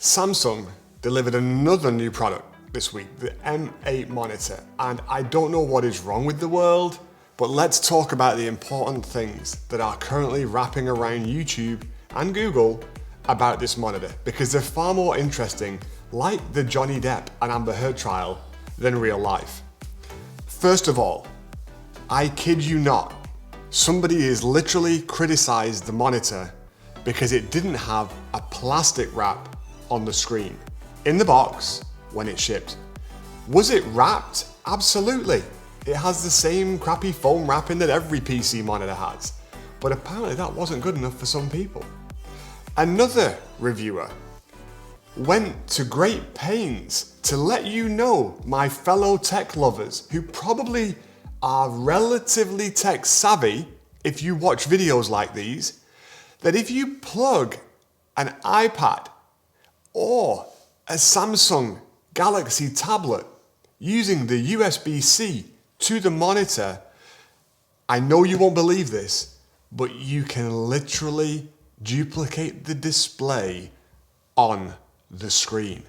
Samsung delivered another new product this week, the M8 monitor, and I don't know what is wrong with the world, but let's talk about the important things that are currently wrapping around YouTube and Google about this monitor, because they're far more interesting, like the Johnny Depp and Amber Heard trial, than real life. First of all, I kid you not, somebody has literally criticized the monitor because it didn't have a plastic wrap on the screen in the box when it shipped. Was it wrapped? Absolutely. It has the same crappy foam wrapping that every PC monitor has, but apparently that wasn't good enough for some people. Another reviewer went to great pains to let you know, my fellow tech lovers who probably are relatively tech savvy if you watch videos like these, that if you plug an iPad or a Samsung Galaxy tablet using the USB-C to the monitor, I know you won't believe this, but you can literally duplicate the display on the screen.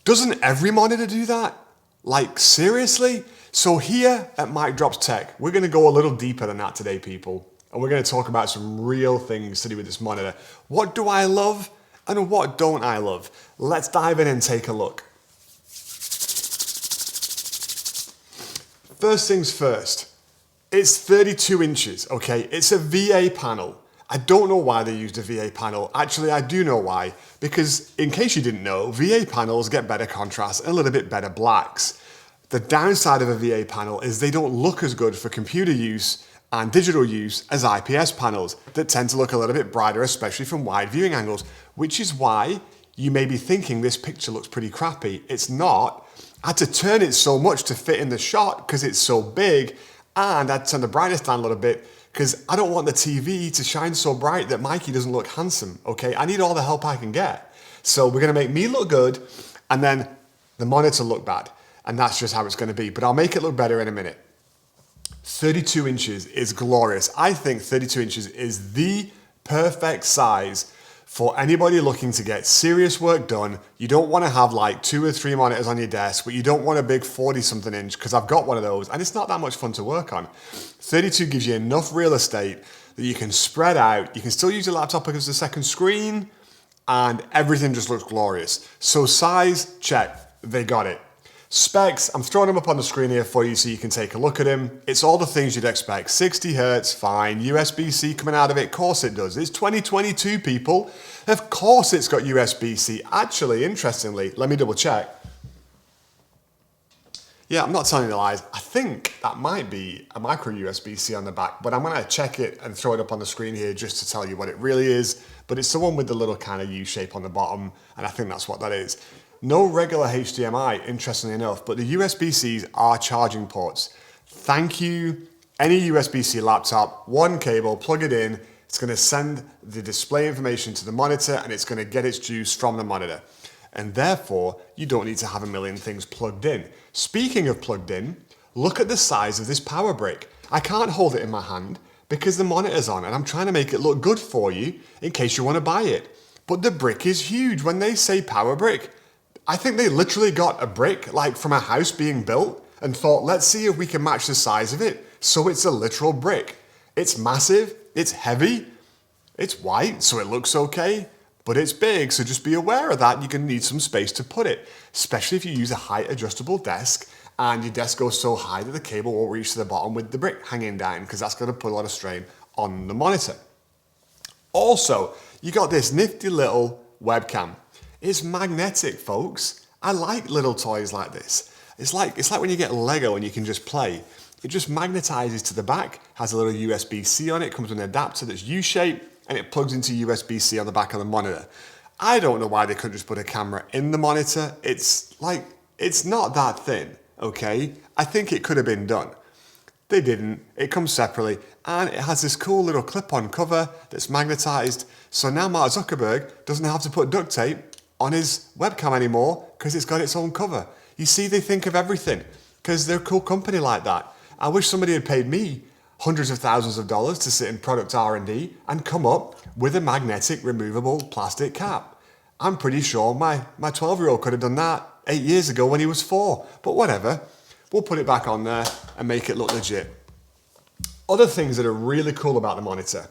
Doesn't every monitor do that? Like, seriously? So here at Mic Drops Tech, we're gonna go a little deeper than that today, people. And we're gonna talk about some real things to do with this monitor. What do I love and what don't I love? Let's dive in and take a look. First things first, it's 32 inches, okay? It's a VA panel. I don't know why they used a VA panel. Actually, I do know why, because in case you didn't know, VA panels get better contrast and a little bit better blacks. The downside of a VA panel is they don't look as good for computer use and digital use as IPS panels that tend to look a little bit brighter, especially from wide viewing angles, which is why you may be thinking this picture looks pretty crappy. It's not. I had to turn it so much to fit in the shot because it's so big, and I had to turn the brightness down a little bit because I don't want the TV to shine so bright that Mikey doesn't look handsome, okay? I need all the help I can get. So we're gonna make me look good and then the monitor look bad. And that's just how it's gonna be, but I'll make it look better in a minute. 32 inches is glorious. I think 32 inches is the perfect size for anybody looking to get serious work done. You don't wanna have like 2 or 3 monitors on your desk, but you don't want a big 40-something inch, because I've got one of those and it's not that much fun to work on. 32 gives you enough real estate that you can spread out. You can still use your laptop against the second screen and everything just looks glorious. So size, check, they got it. Specs, I'm throwing them up on the screen here for you so you can take a look at them. It's all the things you'd expect. 60 Hertz, fine. USB-C coming out of it, of course it does. It's 2022, people. Of course it's got USB-C. Actually, interestingly, let me double check. Yeah, I'm not telling you lies. I think that might be a micro USB-C on the back, but I'm gonna check it and throw it up on the screen here just to tell you what it really is. But it's the one with the little kind of U shape on the bottom, and I think that's what that is. No regular HDMI, interestingly enough, but the USB-Cs are charging ports. Thank you. Any USB-C laptop, one cable, plug it in, it's gonna send the display information to the monitor and it's gonna get its juice from the monitor. And therefore, you don't need to have a million things plugged in. Speaking of plugged in, look at the size of this power brick. I can't hold it in my hand because the monitor's on and I'm trying to make it look good for you in case you wanna buy it. But the brick is huge. When they say power brick, I think they literally got a brick like from a house being built and thought, let's see if we can match the size of it. So it's a literal brick. It's massive, it's heavy, it's white, so it looks okay, but it's big, so just be aware of that. You're gonna need some space to put it, especially if you use a height adjustable desk and your desk goes so high that the cable won't reach to the bottom with the brick hanging down, because that's gonna put a lot of strain on the monitor. Also, you got this nifty little webcam. It's magnetic, folks. I like little toys like this. It's like when you get Lego and you can just play. It just magnetizes to the back, has a little USB-C on it, comes with an adapter that's U-shaped, and it plugs into USB-C on the back of the monitor. I don't know why they couldn't just put a camera in the monitor. It's not that thin, okay? I think it could have been done. They didn't. It comes separately, and it has this cool little clip-on cover that's magnetized, so now Mark Zuckerberg doesn't have to put duct tape on his webcam anymore because it's got its own cover. You see, they think of everything because they're a cool company like that. I wish somebody had paid me hundreds of thousands of dollars to sit in product R&D and come up with a magnetic removable plastic cap. I'm pretty sure my 12-year-old could have done that 8 years ago when he was 4, but whatever. We'll put it back on there and make it look legit. Other things that are really cool about the monitor.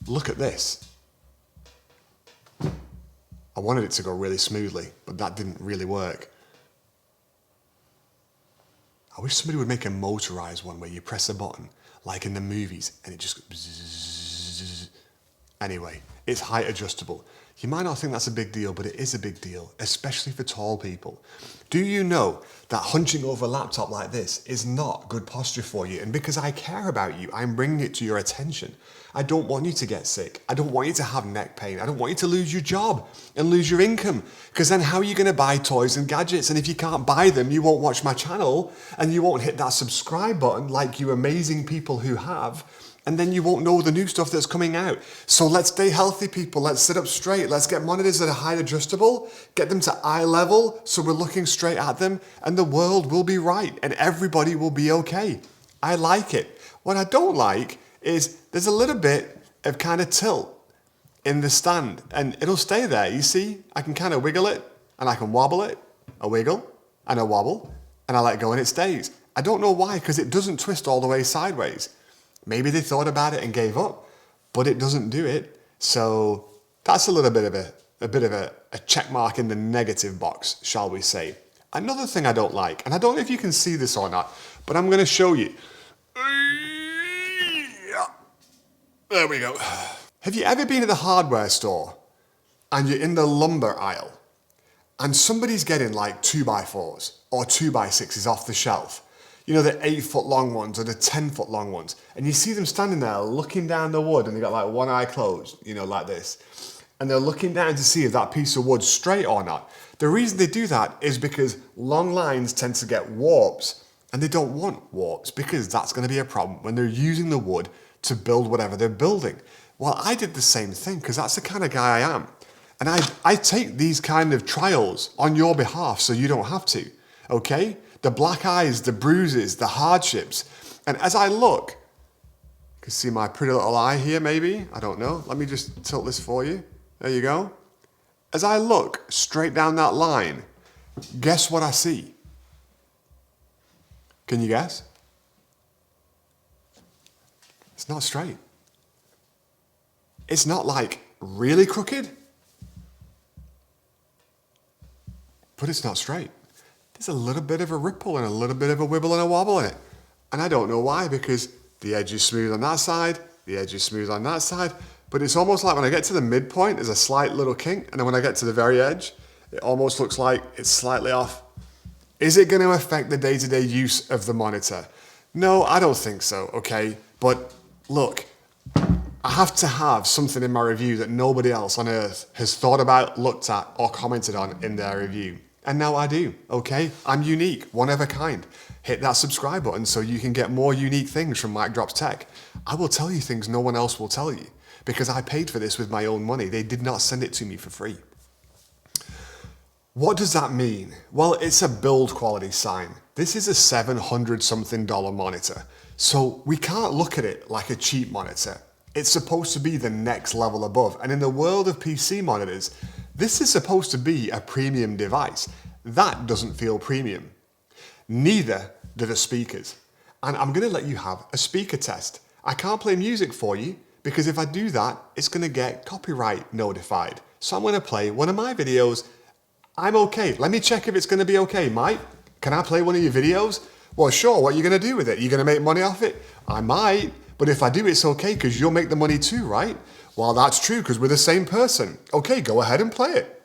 Look at this. I wanted it to go really smoothly, but that didn't really work. I wish somebody would make a motorized one where you press a button, like in the movies, and it just goes. Anyway, it's height adjustable. You might not think that's a big deal, but it is a big deal, especially for tall people. Do you know that hunching over a laptop like this is not good posture for you? And because I care about you, I'm bringing it to your attention. I don't want you to get sick. I don't want you to have neck pain. I don't want you to lose your job and lose your income. Because then how are you going to buy toys and gadgets? And if you can't buy them, you won't watch my channel and you won't hit that subscribe button like you amazing people who have. And then you won't know the new stuff that's coming out. So let's stay healthy, people. Let's sit up straight. Let's get monitors that are height adjustable, get them to eye level so we're looking straight at them, and the world will be right and everybody will be okay. I like it. What I don't like is there's a little bit of kind of tilt in the stand and it'll stay there. You see, I can kind of wiggle it and I can wobble it, a wiggle and a wobble, and I let go and it stays. I don't know why, because it doesn't twist all the way sideways. Maybe they thought about it and gave up, but it doesn't do it. So that's a little bit of a check mark in the negative box, shall we say. Another thing I don't like, and I don't know if you can see this or not, but I'm going to show you. There we go. Have you ever been at the hardware store and you're in the lumber aisle and somebody's getting like 2x4s or 2x6s off the shelf? You know, the 8-foot long ones or the 10-foot long ones. And you see them standing there looking down the wood and they got like one eye closed, you know, like this. And they're looking down to see if that piece of wood's straight or not. The reason they do that is because long lines tend to get warps, and they don't want warps because that's going to be a problem when they're using the wood to build whatever they're building. Well, I did the same thing because that's the kind of guy I am. And I take these kind of trials on your behalf so you don't have to, okay? The black eyes, the bruises, the hardships. And as I look, you can see my pretty little eye here maybe, I don't know. Let me just tilt this for you. There you go. As I look straight down that line, guess what I see? Can you guess? It's not straight. It's not like really crooked, but it's not straight. There's a little bit of a ripple and a little bit of a wibble and a wobble in it. And I don't know why, because the edge is smooth on that side, the edge is smooth on that side, but it's almost like when I get to the midpoint, there's a slight little kink, and then when I get to the very edge, it almost looks like it's slightly off. Is it going to affect the day-to-day use of the monitor? No, I don't think so, okay? But look, I have to have something in my review that nobody else on earth has thought about, looked at, or commented on in their review. And now I do, okay? I'm unique, one of a kind. Hit that subscribe button so you can get more unique things from Mike Drops Tech. I will tell you things no one else will tell you because I paid for this with my own money. They did not send it to me for free. What does that mean? Well, it's a build quality sign. This is a $700 something monitor. So we can't look at it like a cheap monitor. It's supposed to be the next level above. And in the world of PC monitors, this is supposed to be a premium device. That doesn't feel premium. Neither do the speakers. And I'm going to let you have a speaker test. I can't play music for you because if I do that, it's going to get copyright notified. So I'm going to play one of my videos. I'm okay. Let me check if it's going to be okay. Mike, can I play one of your videos? Well, sure. What are you going to do with it? Are you going to make money off it? I might. But if I do, it's okay because you'll make the money too, right? Well, that's true because we're the same person. Okay, go ahead and play it.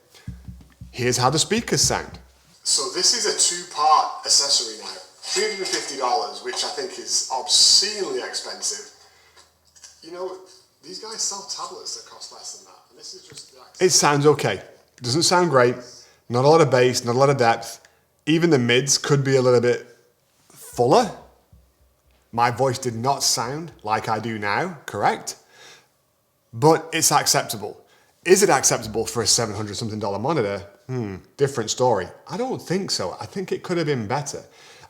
Here's how the speakers sound. So this is a two-part accessory now. $350, which I think is obscenely expensive. You know, these guys sell tablets that cost less than that. And this is just... It sounds okay. It doesn't sound great. Not a lot of bass, not a lot of depth. Even the mids could be a little bit fuller. My voice did not sound like I do now, correct? But it's acceptable. Is it acceptable for a $700 something monitor? Different story. I don't think so. I think it could have been better.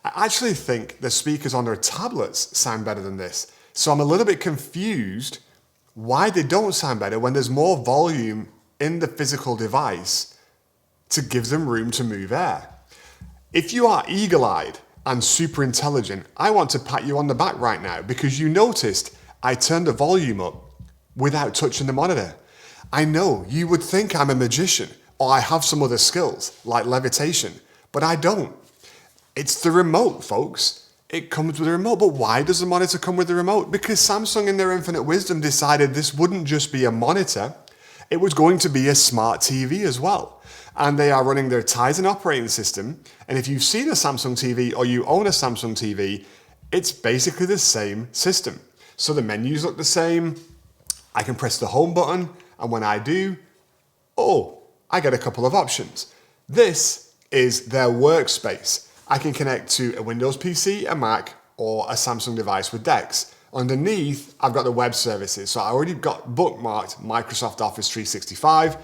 I actually think the speakers on their tablets sound better than this. So I'm a little bit confused why they don't sound better when there's more volume in the physical device to give them room to move air. If you are eagle-eyed and super intelligent, I want to pat you on the back right now because you noticed I turned the volume up without touching the monitor. I know you would think I'm a magician or I have some other skills like levitation, but I don't. It's the remote, folks. It comes with a remote. But why does the monitor come with the remote? Because Samsung in their infinite wisdom decided this wouldn't just be a monitor, it was going to be a smart TV as well. And they are running their Tizen operating system. And if you've seen a Samsung TV or you own a Samsung TV, it's basically the same system. So the menus look the same. I can press the home button. And when I do, I get a couple of options. This is their workspace. I can connect to a Windows PC, a Mac, or a Samsung device with DeX. Underneath, I've got the web services. So I already got bookmarked Microsoft Office 365,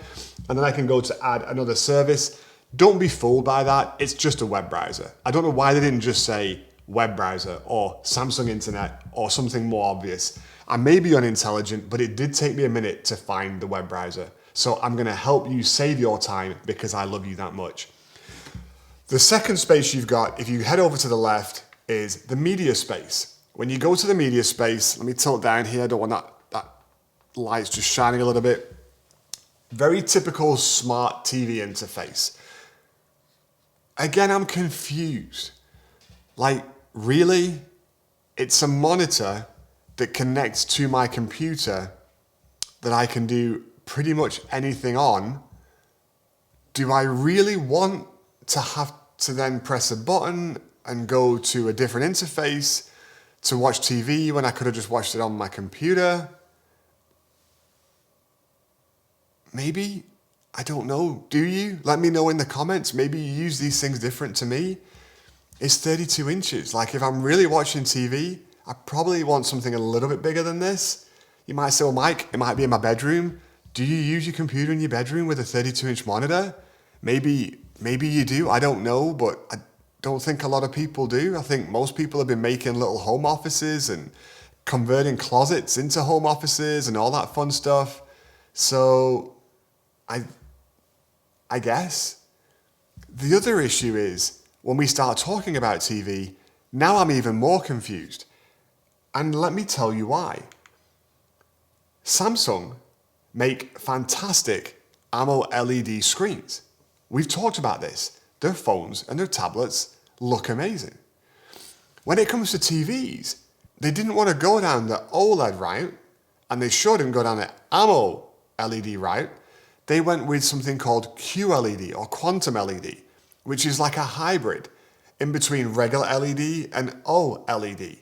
and then I can go to add another service. Don't be fooled by that. It's just a web browser. I don't know why they didn't just say web browser or Samsung Internet or something more obvious. I may be unintelligent, but it did take me a minute to find the web browser. So I'm gonna help you save your time because I love you that much. The second space you've got, if you head over to the left, is the media space. When you go to the media space, let me tilt down here. I don't want that light's just shining a little bit. Very typical smart TV interface. Again, I'm confused. Like, really? It's a monitor that connects to my computer that I can do pretty much anything on. Do I really want to have to then press a button and go to a different interface to watch TV when I could have just watched it on my computer? Maybe, I don't know. Do you? Let me know in the comments. Maybe you use these things different to me. It's 32 inches. Like if I'm really watching TV, I probably want something a little bit bigger than this. You might say, well, Mike, it might be in my bedroom. Do you use your computer in your bedroom with a 32-inch monitor? Maybe you do. I don't know, but I don't think a lot of people do. I think most people have been making little home offices and converting closets into home offices and all that fun stuff. So I guess. The other issue is when we start talking about TV, now I'm even more confused. And let me tell you why. Samsung make fantastic AMOLED LED screens. We've talked about this. Their phones and their tablets look amazing. When it comes to TVs, they didn't want to go down the OLED route, and they sure didn't go down the AMOLED route. They went with something called QLED or Quantum LED, which is like a hybrid in between regular LED and OLED.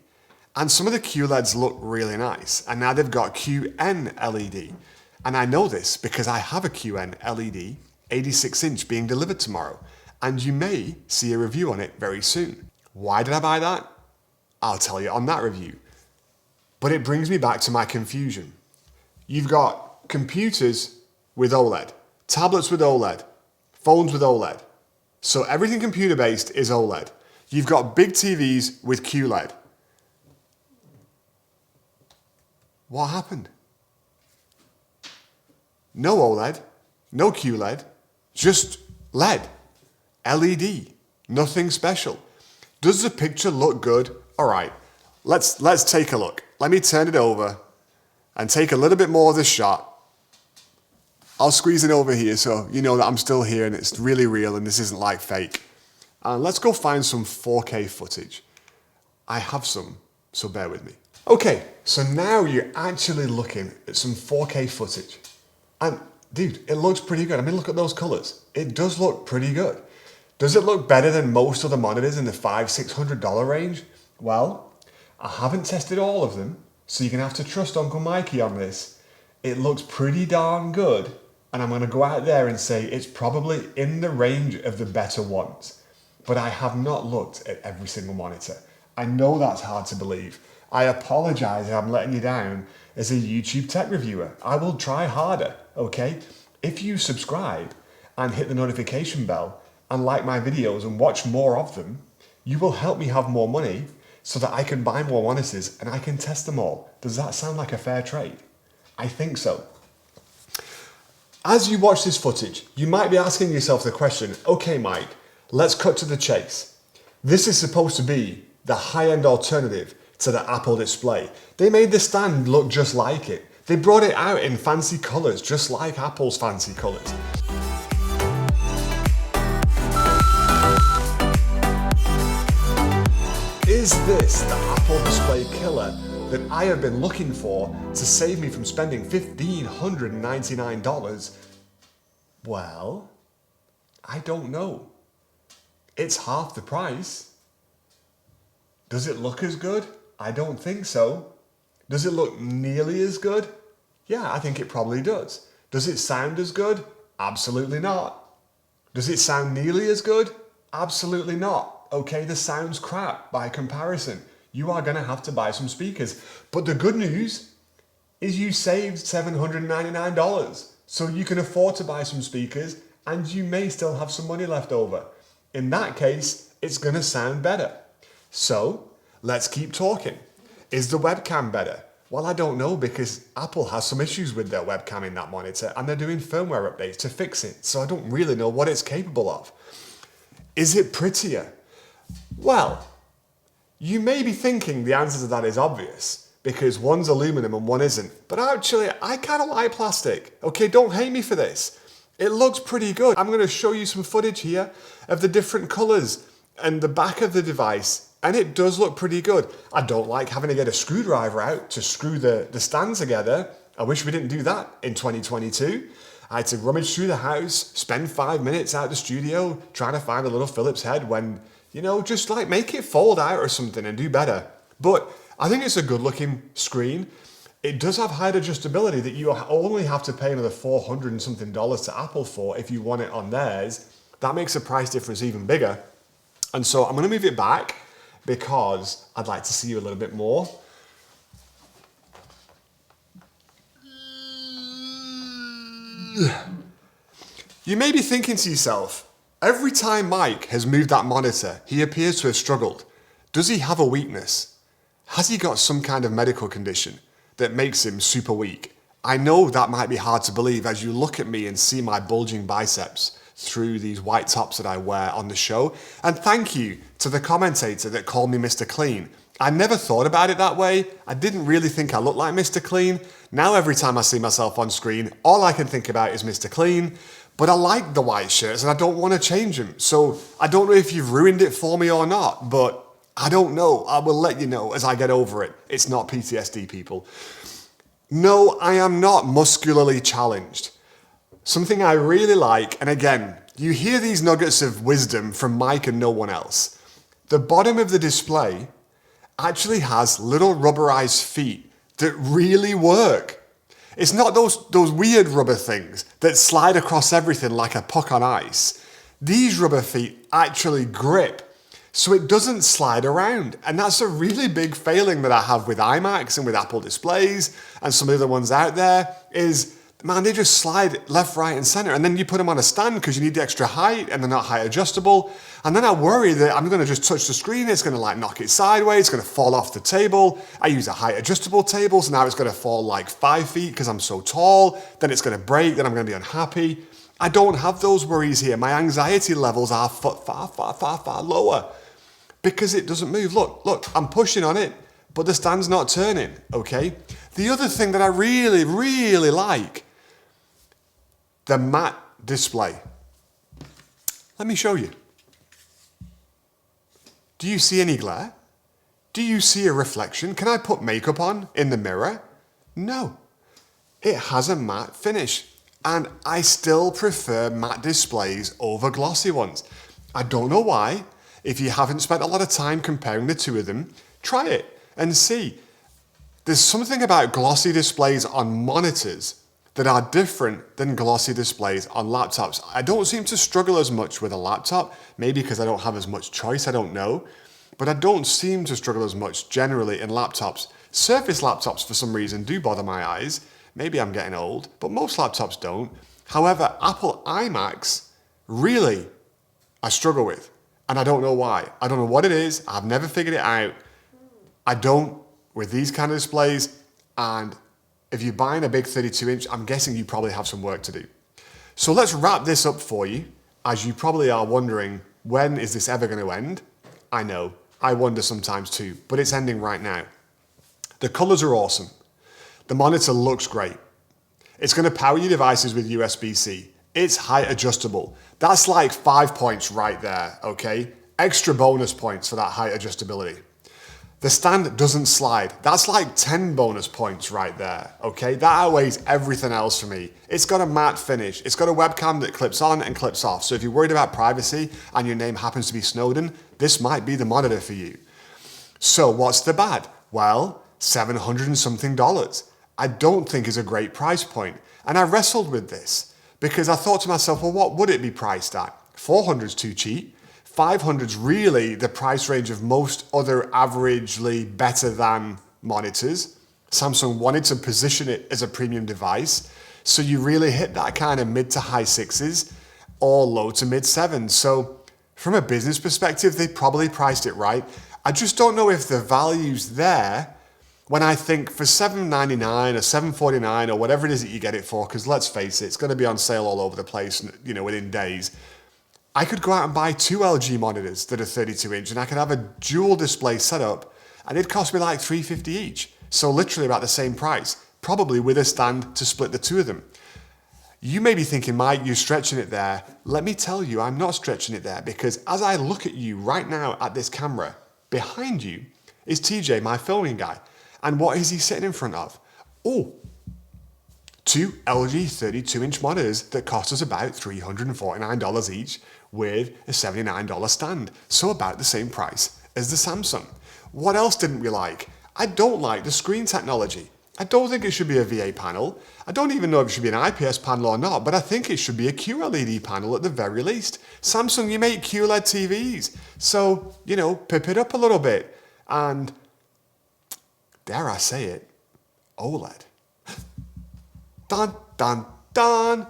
And some of the QLEDs look really nice, and now they've got QN LED. And I know this because I have a QN LED 86-inch being delivered tomorrow, and you may see a review on it very soon. Why did I buy that? I'll tell you on that review. But it brings me back to my confusion. You've got computers with OLED, tablets with OLED, phones with OLED. So everything computer-based is OLED. You've got big TVs with QLED. What happened? No OLED, no QLED, just LED, LED, nothing special. Does the picture look good? All right, let's take a look. Let me turn it over and take a little bit more of the shot. I'll squeeze it over here so you know that I'm still here and it's really real and this isn't like fake. Let's go find some 4K footage. I have some, so bear with me. Okay, so now you're actually looking at some 4K footage. And dude, it looks pretty good. I mean, look at those colors. It does look pretty good. Does it look better than most other monitors in the $500-600 range? Well, I haven't tested all of them, so you're gonna have to trust Uncle Mikey on this. It looks pretty darn good, and I'm gonna go out there and say it's probably in the range of the better ones. But I have not looked at every single monitor. I know that's hard to believe. I apologize if I'm letting you down as a YouTube tech reviewer. I will try harder, okay? If you subscribe and hit the notification bell and like my videos and watch more of them, you will help me have more money so that I can buy more monitors and I can test them all. Does that sound like a fair trade? I think so. As you watch this footage, you might be asking yourself the question, okay, Mike, let's cut to the chase. This is supposed to be the high-end alternative to the Apple display. They made the stand look just like it. They brought it out in fancy colors, just like Apple's fancy colors. Is this the Apple display killer that I have been looking for to save me from spending $1,599? Well, I don't know. It's half the price. Does it look as good? I don't think so. Does it look nearly as good? Yeah, I think it probably does. Does it sound as good? Absolutely not. Does it sound nearly as good? Absolutely not. Okay, the sound's crap by comparison. You are going to have to buy some speakers. But the good news is you saved $799. So you can afford to buy some speakers and you may still have some money left over. In that case, it's going to sound better. So let's keep talking. Is the webcam better? Well, I don't know, because Apple has some issues with their webcam in that monitor and they're doing firmware updates to fix it. So I don't really know what it's capable of. Is it prettier? Well, you may be thinking the answer to that is obvious, because one's aluminum and one isn't. But actually, I kind of like plastic. Okay, don't hate me for this. It looks pretty good. I'm going to show you some footage here of the different colors and the back of the device, and it does look pretty good. I don't like having to get a screwdriver out to screw the stand together. I wish we didn't do that in 2022. I had to rummage through the house, spend 5 minutes out the studio trying to find a little Phillips head when, you know, just like make it fold out or something and do better. But I think it's a good looking screen. It does have height adjustability that you only have to pay another $400 and something to Apple for if you want it on theirs. That makes the price difference even bigger. And so I'm going to move it back because I'd like to see you a little bit more. You may be thinking to yourself, every time Mike has moved that monitor, he appears to have struggled. Does he have a weakness? Has he got some kind of medical condition that makes him super weak? I know that might be hard to believe as you look at me and see my bulging biceps through these white tops that I wear on the show. And thank you to the commentator that called me Mr. Clean. I never thought about it that way. I didn't really think I looked like Mr. Clean. Now every time I see myself on screen, all I can think about is Mr. Clean. But I like the white shirts and I don't want to change them. So I don't know if you've ruined it for me or not, but I don't know. I will let you know as I get over it. It's not PTSD, people. No, I am not muscularly challenged. Something I really like, and again, you hear these nuggets of wisdom from Mike and no one else. The bottom of the display actually has little rubberized feet that really work. It's not those weird rubber things that slide across everything like a puck on ice. These rubber feet actually grip, so it doesn't slide around. And that's a really big failing that I have with iMacs and with Apple displays and some of the other ones out there is, man, they just slide left, right, and center. And then you put them on a stand because you need the extra height and they're not height adjustable. And then I worry that I'm going to just touch the screen. It's going to like knock it sideways. It's going to fall off the table. I use a height adjustable table. So now it's going to fall like 5 feet because I'm so tall. Then it's going to break. Then I'm going to be unhappy. I don't have those worries here. My anxiety levels are far lower because it doesn't move. Look, I'm pushing on it, but the stand's not turning, okay? The other thing that I really, really like, the matte display. Let me show you. Do you see any glare? Do you see a reflection? Can I put makeup on in the mirror? No. It has a matte finish, and I still prefer matte displays over glossy ones. I don't know why. If you haven't spent a lot of time comparing the two of them, try it and see. There's something about glossy displays on monitors that are different than glossy displays on laptops. I don't seem to struggle as much with a laptop, maybe because I don't have as much choice, I don't know. But I don't seem to struggle as much generally in laptops. Surface laptops, for some reason, do bother my eyes. Maybe I'm getting old, but most laptops don't. However, Apple iMacs, really, I struggle with. And I don't know why. I don't know what it is. I've never figured it out. I don't with these kind of displays. And if you're buying a big 32 inch, I'm guessing you probably have some work to do. So let's wrap this up for you. As you probably are wondering, when is this ever going to end? I know, I wonder sometimes too, but it's ending right now. The colors are awesome. The monitor looks great. It's going to power your devices with USB-C. It's height adjustable. That's like 5 points right there, okay? Extra bonus points for that height adjustability. The stand doesn't slide. That's like 10 bonus points right there, okay? That outweighs everything else for me. It's got a matte finish. It's got a webcam that clips on and clips off. So if you're worried about privacy and your name happens to be Snowden, this might be the monitor for you. So what's the bad? Well, $700 and something. I don't think is a great price point. And I wrestled with this because I thought to myself, well, what would it be priced at? 400's too cheap. 500's really the price range of most other averagely better than monitors. Samsung wanted to position it as a premium device. So you really hit that kind of mid to high sixes or low to mid sevens. So from a business perspective, they probably priced it right. I just don't know if the value's there when I think for $799 or $749 or whatever it is that you get it for, because let's face it, it's going to be on sale all over the place, within days. I could go out and buy 2 LG monitors that are 32 inch and I could have a dual display setup and it'd cost me like $350 each. So literally about the same price, probably with a stand to split the two of them. You may be thinking, Mike, you're stretching it there. Let me tell you, I'm not stretching it there because as I look at you right now at this camera, behind you is TJ, my filming guy. And what is he sitting in front of? Oh, 2 LG 32-inch monitors that cost us about $349 each with a $79 stand. So about the same price as the Samsung. What else didn't we like? I don't like the screen technology. I don't think it should be a VA panel. I don't even know if it should be an IPS panel or not, but I think it should be a QLED panel at the very least. Samsung, you make QLED TVs. So, pip it up a little bit. And dare I say it, OLED. Dun, dun, dun.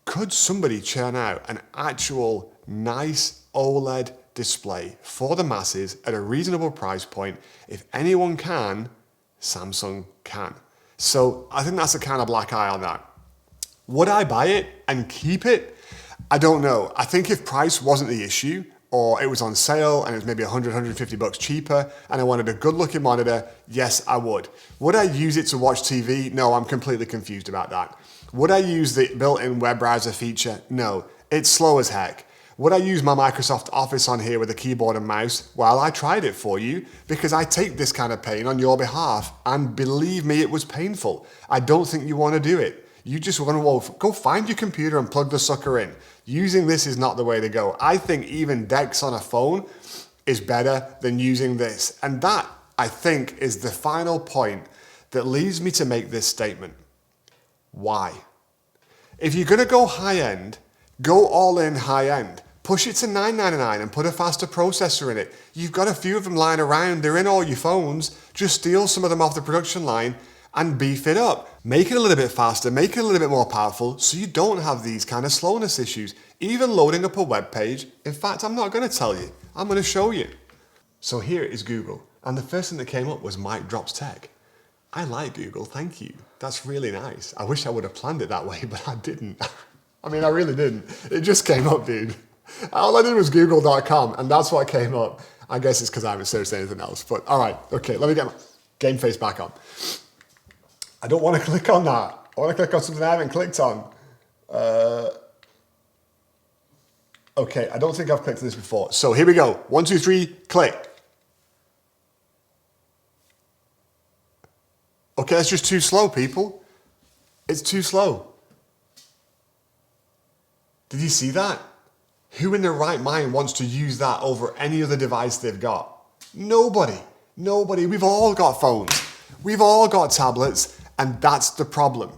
Could somebody churn out an actual nice OLED display for the masses at a reasonable price point? If anyone can, Samsung can. So I think that's a kind of black eye on that. Would I buy it and keep it? I don't know. I think if price wasn't the issue, or it was on sale and it was maybe $100, $150 cheaper and I wanted a good looking monitor, yes, I would. Would I use it to watch TV? No, I'm completely confused about that. Would I use the built-in web browser feature? No, it's slow as heck. Would I use my Microsoft Office on here with a keyboard and mouse? Well, I tried it for you because I take this kind of pain on your behalf and believe me, it was painful. I don't think you want to do it. You just want to go find your computer and plug the sucker in. Using this is not the way to go. I think even DeX on a phone is better than using this. And that, I think, is the final point that leads me to make this statement. Why? If you're going to go high end, go all in high end. Push it to $999 and put a faster processor in it. You've got a few of them lying around. They're in all your phones. Just steal some of them off the production line and beef it up. Make it a little bit faster, make it a little bit more powerful so you don't have these kind of slowness issues. Even loading up a web page. In fact, I'm not going to tell you. I'm going to show you. So here is Google. And the first thing that came up was Mike Drops Tech. I like Google, thank you. That's really nice. I wish I would have planned it that way, but I didn't. I mean, I really didn't. It just came up, dude. All I did was google.com and that's what came up. I guess it's because I haven't searched anything else. But all right, okay, let me get my game face back on. I don't want to click on that. I want to click on something I haven't clicked on. Okay, I don't think I've clicked on this before. So here we go. 1, 2, 3, click. Okay, that's just too slow, people. It's too slow. Did you see that? Who in their right mind wants to use that over any other device they've got? Nobody. Nobody. We've all got phones. We've all got tablets, and that's the problem.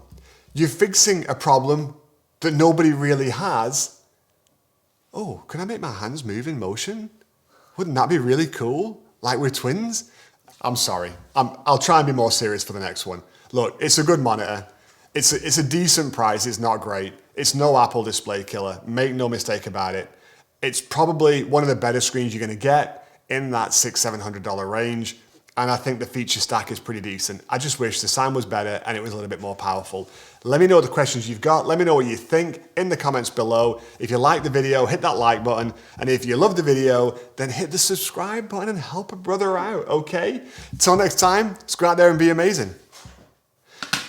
You're fixing a problem that nobody really has. Oh, can I make my hands move in motion? Wouldn't that be really cool? Like we're twins? I'm sorry. I'll try and be more serious for the next one. Look, it's a good monitor. It's a decent price. It's not great. It's no Apple display killer. Make no mistake about it. It's probably one of the better screens you're going to get in that $600-700 range. and I think the feature stack is pretty decent. I just wish the sound was better and it was a little bit more powerful. Let me know the questions you've got. Let me know what you think in the comments below. If you like the video, hit that like button. And if you love the video, then hit the subscribe button and help a brother out, okay? Till next time, let's go out there and be amazing.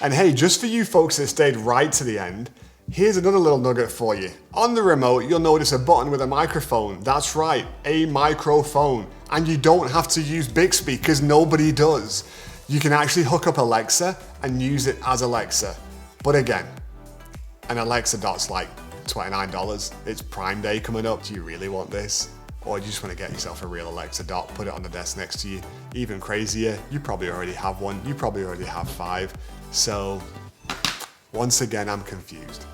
And hey, just for you folks that stayed right to the end, here's another little nugget for you. On the remote, you'll notice a button with a microphone. That's right, a microphone. And you don't have to use Bixby because nobody does. You can actually hook up Alexa and use it as Alexa. But again, an Alexa dot's like $29. It's Prime Day coming up. Do you really want this? Or do you just want to get yourself a real Alexa dot, put it on the desk next to you? Even crazier, you probably already have one. You probably already have 5. So once again, I'm confused.